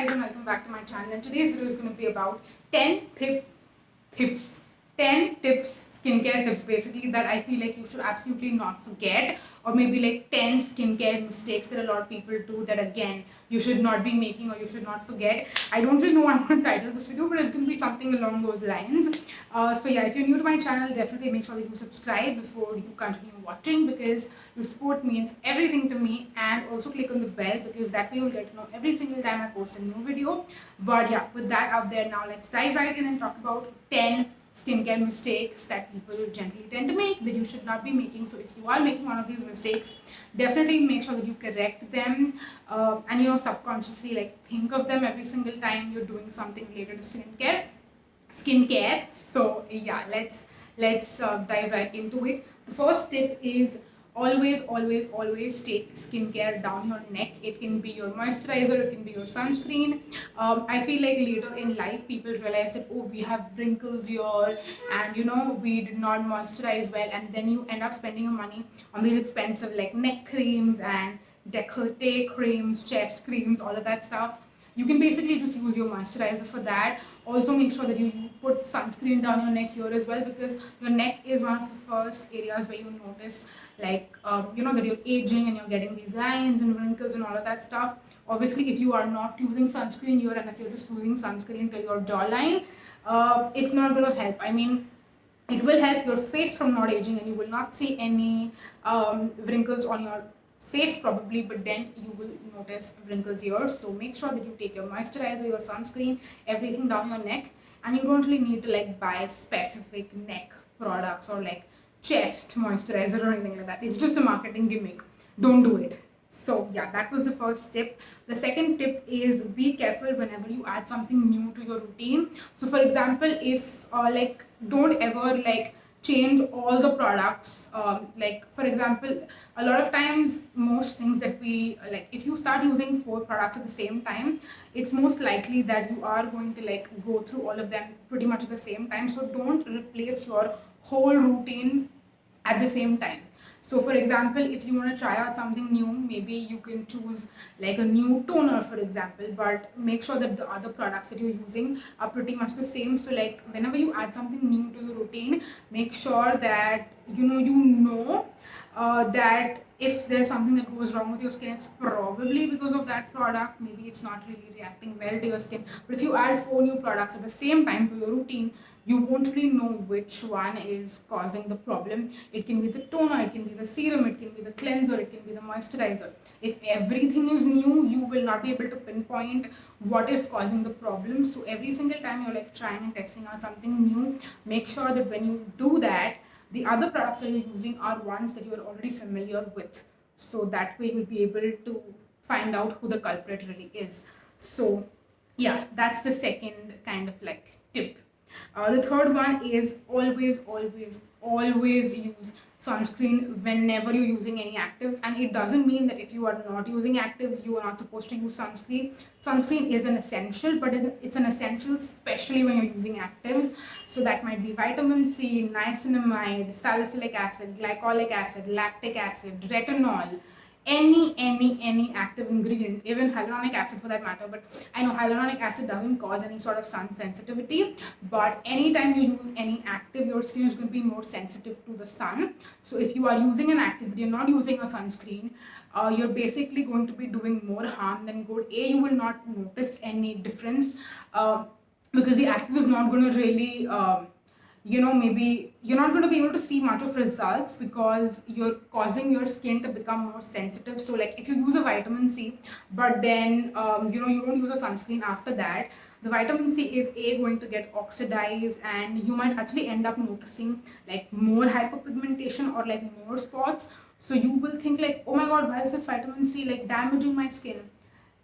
guys and welcome back to my channel, and today's video is going to be about 10 tips 10 tips, skincare tips basically, that I feel like you should absolutely not forget, or maybe like 10 skincare mistakes that a lot of people do that again you should not be making or you should not forget. I don't really know what I'm going to title this video, but it's going to be something along those lines. So yeah, if you're new to my channel, definitely make sure that you subscribe before you continue watching, because your support means everything to me. And also click on the bell, because that way you'll get to know every single time I post a new video. But yeah, with that out there, now let's dive right in and talk about 10 skincare mistakes that people generally tend to make that you should not be making. So if you are making one of these mistakes, definitely make sure that you correct them, and subconsciously like think of them every single time you're doing something related to skincare. So yeah, let's dive right into it. The first tip is always take skincare down your neck. It can be your moisturizer, it can be your sunscreen. I feel like later in life people realize that, oh, we have wrinkles here, and we did not moisturize well, and then you end up spending your money on these expensive like neck creams and decollete creams, chest creams, all of that stuff. You can basically just use your moisturizer for that. Also make sure that you put sunscreen down your neck here as well, because your neck is one of the first areas where you notice like that you're aging and you're getting these lines and wrinkles and all of that stuff. Obviously if you are not using sunscreen here, and if you're just using sunscreen till your jawline, it's not going to help. I mean, it will help your face from not aging, and you will not see any wrinkles on your face probably, but then you will notice wrinkles here. So make sure that you take your moisturizer, your sunscreen, everything down your neck. And you don't really need to like buy specific neck products or like chest moisturizer or anything like that. It's just a marketing gimmick. Don't do it. So yeah, that was the first tip. The second tip is be careful whenever you add something new to your routine. So for example, if don't ever like change all the products. Like for example, a lot of times most things that we like, if you start using 4 products at the same time, it's most likely that you are going to like go through all of them pretty much at the same time. So don't replace your whole routine at the same time. So for example, if you want to try out something new, maybe you can choose like a new toner, for example, but make sure that the other products that you're using are pretty much the same. So like whenever you add something new to your routine, make sure that that if there's something that goes wrong with your skin, it's probably because of that product. Maybe it's not really reacting well to your skin. But if you add 4 new products at the same time to your routine, you won't really know which one is causing the problem. It can be the toner, it can be the serum, it can be the cleanser, it can be the moisturizer. If everything is new, you will not be able to pinpoint what is causing the problem. So every single time you're like trying and testing out something new, make sure that when you do that, the other products that you're using are ones that you're already familiar with. So that way you'll be able to find out who the culprit really is. So yeah, that's the second kind of like tip. The third one is always use sunscreen whenever you're using any actives. And it doesn't mean that if you are not using actives, you are not supposed to use sunscreen. Sunscreen is an essential, but it's an essential especially when you're using actives. So that might be vitamin C, niacinamide, salicylic acid, glycolic acid, lactic acid, retinol, any active ingredient, even hyaluronic acid for that matter. But I know hyaluronic acid doesn't cause any sort of sun sensitivity, but anytime you use any active, your skin is going to be more sensitive to the sun. So if you are using an active, you're not using a sunscreen, you're basically going to be doing more harm than good. You will not notice any difference, because the active is not going to really maybe you're not going to be able to see much of results, because you're causing your skin to become more sensitive. So like if you use a vitamin C, but then you don't use a sunscreen after that, the vitamin C is going to get oxidized, and you might actually end up noticing like more hyperpigmentation or like more spots. So you will think like, oh my god, why is this vitamin C like damaging my skin?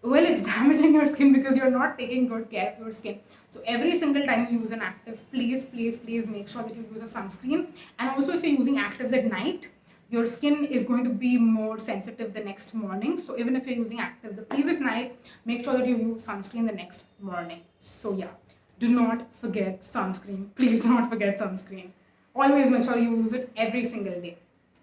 Well, it's damaging your skin because you're not taking good care of your skin. So every single time you use an active, please make sure that you use a sunscreen. And also if you're using actives at night, your skin is going to be more sensitive the next morning. So even if you're using active the previous night, make sure that you use sunscreen the next morning. So yeah, do not forget sunscreen. Please do not forget sunscreen. Always make sure you use it every single day.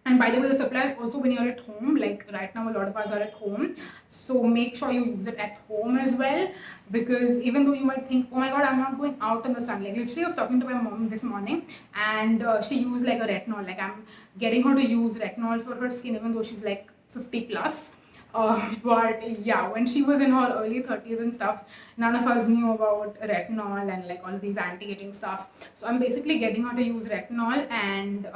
And by the way, the supplies also when you're at home, like right now, a lot of us are at home. So make sure you use it at home as well. Because even though you might think, oh my god, I'm not going out in the sun. Like literally, I was talking to my mom this morning and she used like a retinol. Like I'm getting her to use retinol for her skin, even though she's like 50 plus. But yeah, when she was in her early 30s and stuff, none of us knew about retinol and like all these anti-aging stuff. So I'm basically getting her to use retinol and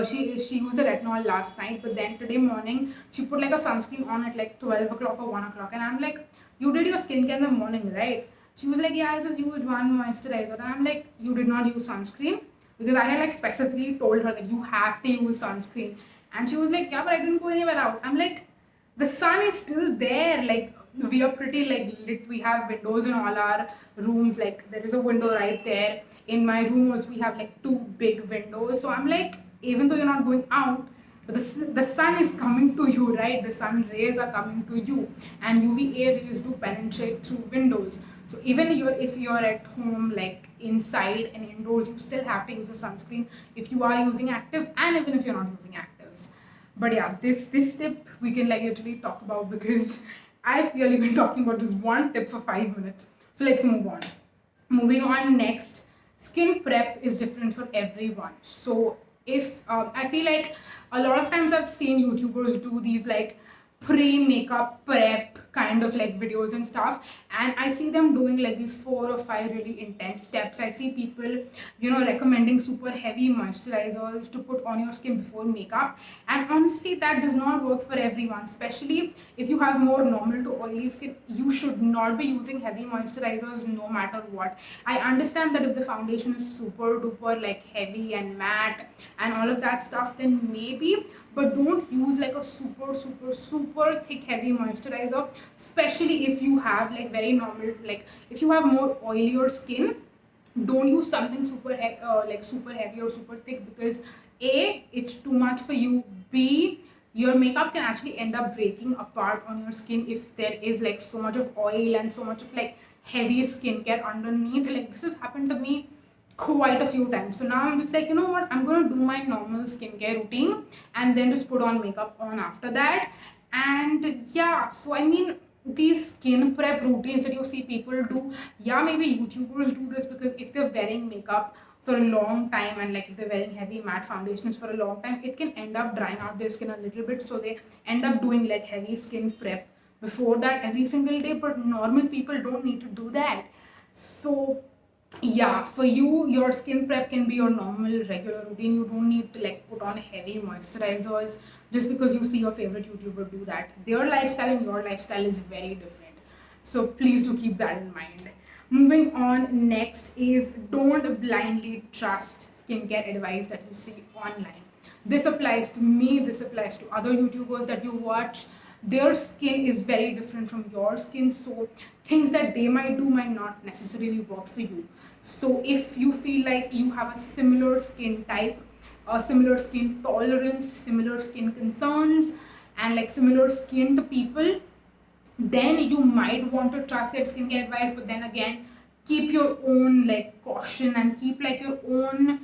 she used the retinol last night, but then today morning she put like a sunscreen on at like 12 o'clock or 1 o'clock, and I'm like, you did your skincare in the morning, right? She was like, yeah, I just used one moisturizer. And I'm like, you did not use sunscreen? Because I had like specifically told her that you have to use sunscreen, and she was like, yeah, but I didn't go anywhere out. I'm like, the sun is still there. Like we are pretty like lit. We have windows in all our rooms. Like there is a window right there. In my room also we have like two big windows. So I'm like, even though you're not going out, but the sun is coming to you, right? The sun rays are coming to you, and UVA rays do penetrate through windows. So even if you're at home, like inside and indoors, you still have to use a sunscreen if you are using actives, and even if you're not using actives. But yeah, this tip we can like literally talk about because I've clearly been talking about this one tip for 5 minutes. So let's move on. Moving on next, skin prep is different for everyone. So if I feel like a lot of times I've seen YouTubers do these like pre-makeup prep kind of like videos and stuff, and I see them doing like these 4 or 5 really intense steps. I see people, recommending super heavy moisturizers to put on your skin before makeup, and honestly that does not work for everyone. Especially if you have more normal to oily skin, you should not be using heavy moisturizers no matter what. I understand that if the foundation is super duper like heavy and matte and all of that stuff, then maybe, but don't use like a super thick heavy moisturizer, especially if you have like very normal, like if you have more oilier skin. Don't use something super heavy or super thick, because a, it's too much for you. B, your makeup can actually end up breaking apart on your skin if there is like so much of oil and so much of like heavy skincare underneath. Like this has happened to me quite a few times. So now I'm just like, you know what, I'm gonna do my normal skincare routine and then just put on makeup on after that. And yeah, so I mean, these skin prep routines that you see people do, yeah, maybe YouTubers do this because if they're wearing makeup for a long time, and like if they're wearing heavy matte foundations for a long time, it can end up drying out their skin a little bit, so they end up doing like heavy skin prep before that every single day. But normal people don't need to do that. So yeah, for you, your skin prep can be your normal regular routine. You don't need to like put on heavy moisturizers just because you see your favorite YouTuber do that. Their lifestyle and your lifestyle is very different, so please do keep that in mind. Moving on, next is don't blindly trust skincare advice that you see online. This applies to me, this applies to other YouTubers that you watch. Their skin is very different from your skin, so things that they might do might not necessarily work for you. So if you feel like you have a similar skin type, a similar skin tolerance, similar skin concerns, and like similar skin to people, then you might want to trust their skincare advice. But then again, keep your own like caution and keep like your own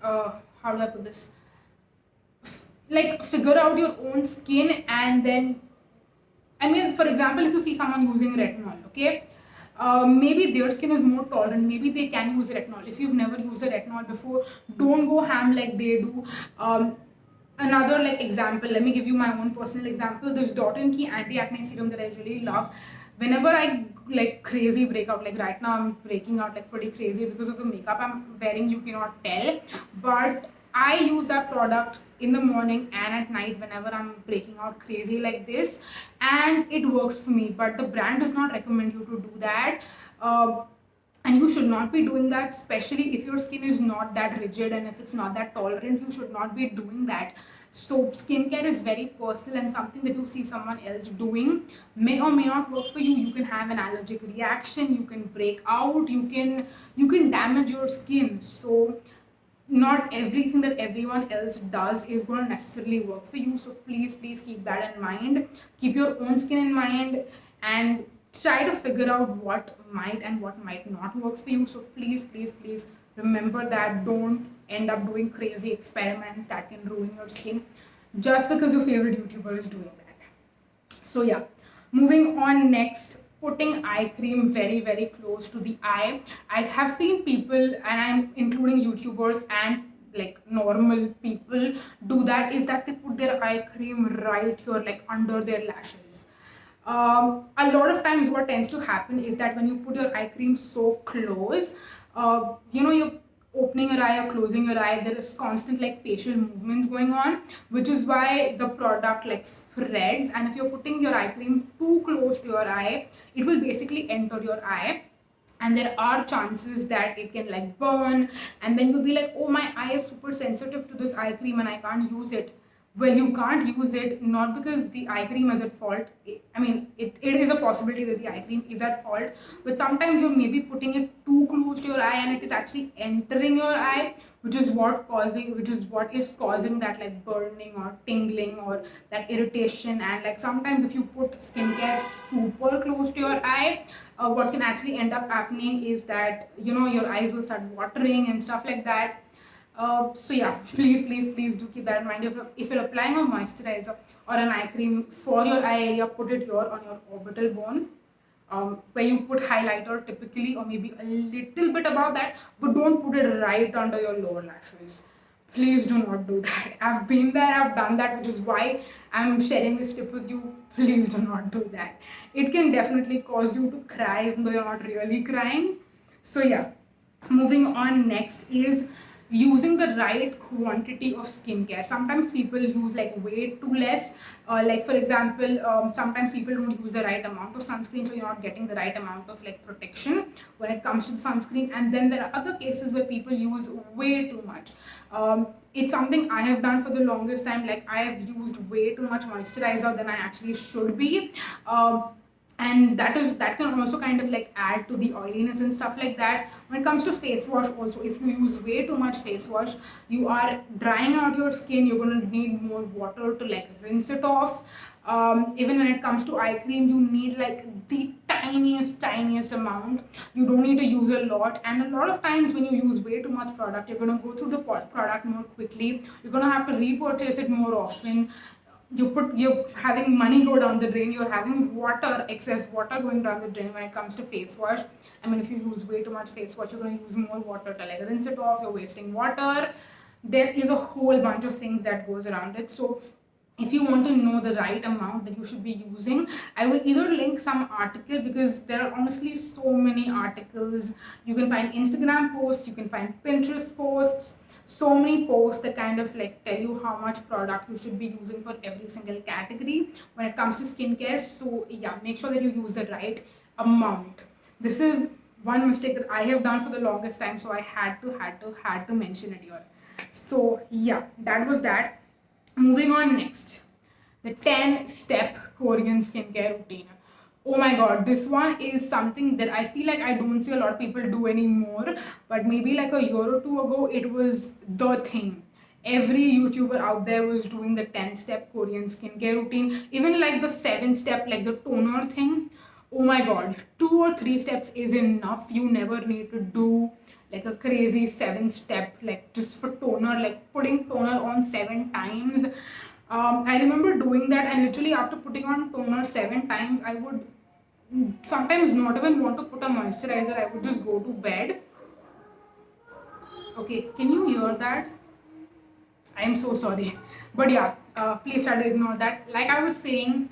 how do I put this, like figure out your own skin. And then, I mean, for example, if you see someone using retinol, okay, maybe their skin is more tolerant, maybe they can use retinol. If you've never used a retinol before, don't go ham like they do. Another like example, let me give you my own personal example. This Dot and Key anti-acne serum that I really love. Whenever I like crazy breakout, like right now I'm breaking out like pretty crazy because of the makeup I'm wearing, you cannot tell, but I use that product in the morning and at night whenever I'm breaking out crazy like this, and it works for me. But the brand does not recommend you to do that. And you should not be doing that, especially if your skin is not that rigid and if it's not that tolerant. You should not be doing that. So skincare is very personal, and something that you see someone else doing may or may not work for you. You can have an allergic reaction, you can break out, you can damage your skin. So not everything that everyone else does is going to necessarily work for you. So please keep that in mind. Keep your own skin in mind and try to figure out what might and what might not work for you. So please Remember that. Don't end up doing crazy experiments that can ruin your skin just because your favorite YouTuber is doing that. So yeah, moving on next, putting eye cream very very close to the eye. I have seen people, and I'm including YouTubers and like normal people, do that, is that they put their eye cream right here, like under their lashes. A lot of times what tends to happen is that when you put your eye cream so close, you're opening your eye or closing your eye, there is constant like facial movements going on, which is why the product like spreads. And if you're putting your eye cream too close to your eye, it will basically enter your eye, and there are chances that it can like burn, and then you'll be like, oh, my eye is super sensitive to this eye cream and I can't use it. Well, you can't use it not because the eye cream is at fault. It is a possibility that the eye cream is at fault, but sometimes you're maybe putting it too close to your eye and it is actually entering your eye, which is what is causing that like burning or tingling or that irritation. And like sometimes if you put skincare super close to your eye, what can actually end up happening is that your eyes will start watering and stuff like that. So yeah, please do keep that in mind. If you're applying a moisturizer or an eye cream for your eye area, put it here on your orbital bone, where you put highlighter typically, or maybe a little bit above that, but don't put it right under your lower lashes. Please do not do that. I've been there, I've done that, which is why I'm sharing this tip with you. Please do not do that. It can definitely cause you to cry even though you're not really crying. So yeah, moving on next is using the right quantity of skincare. Sometimes people use like way too less. Like for example, sometimes people don't use the right amount of sunscreen, so you're not getting the right amount of like protection when it comes to the sunscreen. And then there are other cases where people use way too much. It's something I have done for the longest time. Like I have used way too much moisturizer than I actually should be. And that can also kind of like add to the oiliness and stuff like that. When it comes to face wash also, if you use way too much face wash, you are drying out your skin. You're going to need more water to like rinse it off. Even when it comes to eye cream, you need like the tiniest amount. You don't need to use a lot. And a lot of times when you use way too much product, you're going to go through the product more quickly. You're going to have to repurchase it more often. You're having money go down the drain. You're having excess water going down the drain when it comes to face wash. If you use way too much face wash, you're going to use more water to like rinse it off. You're wasting water. There is a whole bunch of things that goes around it. So if you want to know the right amount that you should be using, I will either link some article, because there are honestly so many articles. You can find Instagram posts, you can find Pinterest posts, so many posts that kind of like tell you how much product you should be using for every single category when it comes to skincare. So yeah, make sure that you use the right amount. This is one mistake that I have done for the longest time, so I had to mention it here. So yeah, that was that. Moving on next, the 10-step Korean skincare routine. Oh my god, this one is something that I feel like I don't see a lot of people do anymore, but maybe like a year or two ago, it was the thing. Every YouTuber out there was doing the 10-step Korean skincare routine, even like the 7-step, like the toner thing. Oh my god, 2 or 3 steps is enough. You never need to do like a crazy 7-step, like just for toner, like putting toner on 7 times. I remember doing that, and literally after putting on toner 7 times, I would sometimes not even want to put a moisturizer. I would just go to bed. Okay, can you hear that? I am so sorry. But yeah, please try to ignore that. Like I was saying,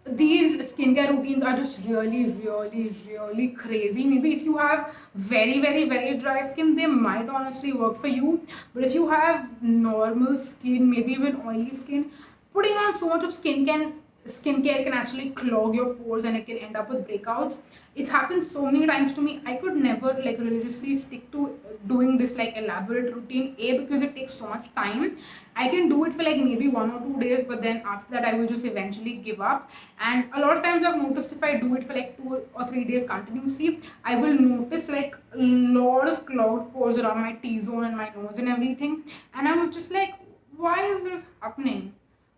these skincare routines are just really crazy. Maybe if you have very dry skin, they might honestly work for you. But if you have normal skin, maybe even oily skin, putting on so much of skincare can actually clog your pores, and it can end up with breakouts. It's happened so many times to me. I could never like religiously stick to doing this like elaborate routine, because it takes so much time. I can do it for like maybe 1 or 2 days, but then after that I will just eventually give up. And a lot of times I've noticed, if I do it for like 2 or 3 days continuously, I will notice like a lot of clogged pores around my T-zone and my nose and everything. And I was just like, why is this happening?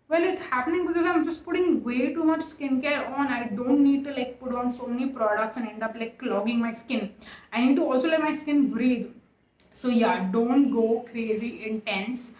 Well, it's happening because I'm just putting way too much skincare on. I don't need to like put on so many products and end up like clogging my skin. I need to also let my skin breathe. So yeah, don't go crazy intense.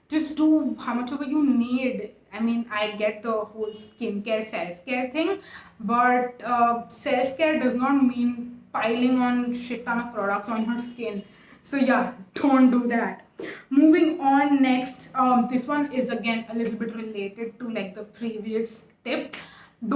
Just do how much ever you need. I mean, I get the whole skincare self-care thing, but self-care does not mean piling on shit ton of products on your skin. So yeah, don't do that. Moving on next, this one is again a little bit related to like the previous tip.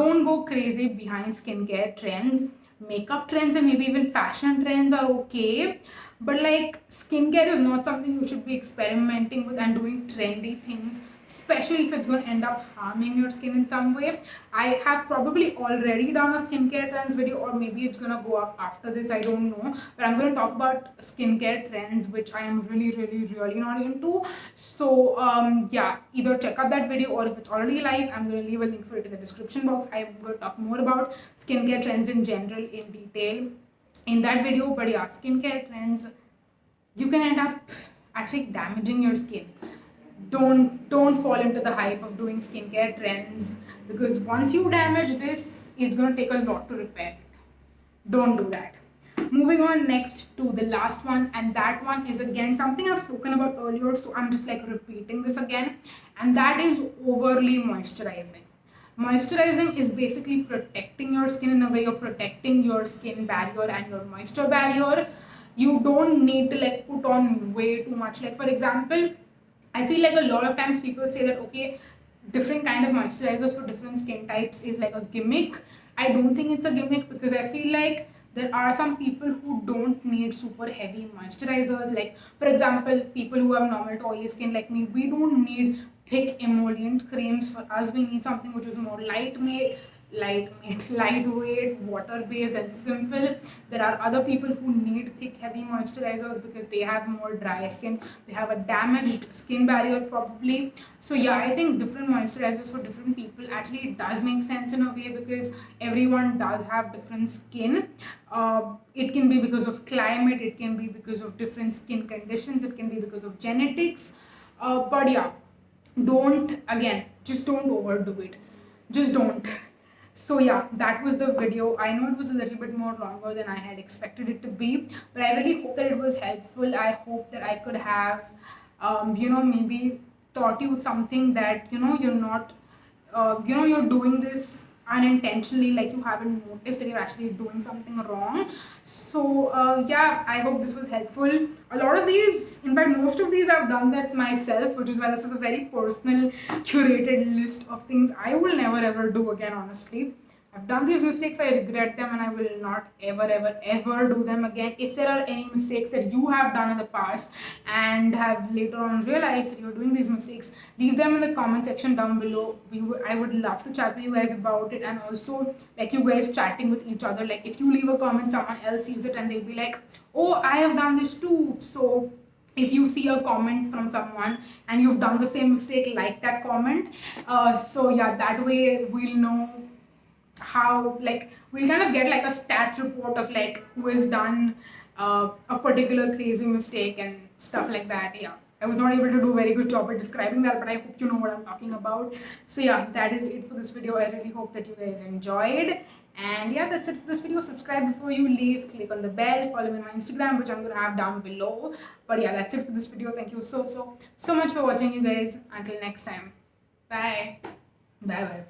Don't go crazy behind skincare trends. Makeup trends and maybe even fashion trends are okay, but like skincare is not something you should be experimenting with and doing trendy things, especially if it's going to end up harming your skin in some way. I have probably already done a skincare trends video, or maybe it's going to go up after this, I don't know, but I'm going to talk about skincare trends which I am really not into. So yeah, either check out that video, or if it's already live, I'm going to leave a link for it in the description box. I'm going to talk more about skincare trends in general in detail in that video. But yeah, skincare trends, you can end up actually damaging your skin. Don't fall into the hype of doing skincare trends, because once you damage this, it's going to take a lot to repair it. Don't do that. Moving on next to the last one, and that one is again something I've spoken about earlier, so I'm just like repeating this again, and that is overly moisturizing. Moisturizing is basically protecting your skin in a way. You're protecting your skin barrier and your moisture barrier. You don't need to like put on way too much. Like for example, I feel like a lot of times people say that okay, different kind of moisturizers for different skin types is like a gimmick. I don't think it's a gimmick, because I feel like there are some people who don't need super heavy moisturizers. Like for example, people who have normal to oily skin like me, we don't need thick emollient creams. For us, we need something which is more lightweight, water based and simple. There are other people who need thick heavy moisturizers because they have more dry skin, they have a damaged skin barrier probably. So yeah, I think different moisturizers for different people actually it does make sense in a way, because everyone does have different skin. It can be because of climate, it can be because of different skin conditions, it can be because of genetics. But yeah, don't, again, just don't overdo it. Just don't. So yeah, that was the video. I know it was a little bit more longer than I had expected it to be, but I really hope that it was helpful. I hope that I could have maybe taught you something that you're not you're doing this unintentionally, like you haven't noticed that you're actually doing something wrong. So yeah, I hope this was helpful. A lot of these, in fact most of these, I've done this myself, which is why this is a very personal curated list of things I will never ever do again, honestly. I've done these mistakes, I regret them, and I will not ever do them again. If there are any mistakes that you have done in the past and have later on realized that you're doing these mistakes, leave them in the comment section down below. I would love to chat with you guys about it, and also like you guys chatting with each other. Like if you leave a comment, someone else sees it and they'll be like, oh, I have done this too. So if you see a comment from someone and you've done the same mistake, like that comment. So yeah, that way we'll know how, like we'll kind of get like a stats report of like who has done a particular crazy mistake and stuff like that. Yeah, I was not able to do a very good job at describing that, but I hope you know what I'm talking about. So yeah, that is it for this video. I really hope that you guys enjoyed, and yeah, that's it for this video. Subscribe before you leave, click on the bell, follow me on my Instagram, which I'm gonna have down below. But yeah, that's it for this video. Thank you so much for watching, you guys. Until next time, bye bye.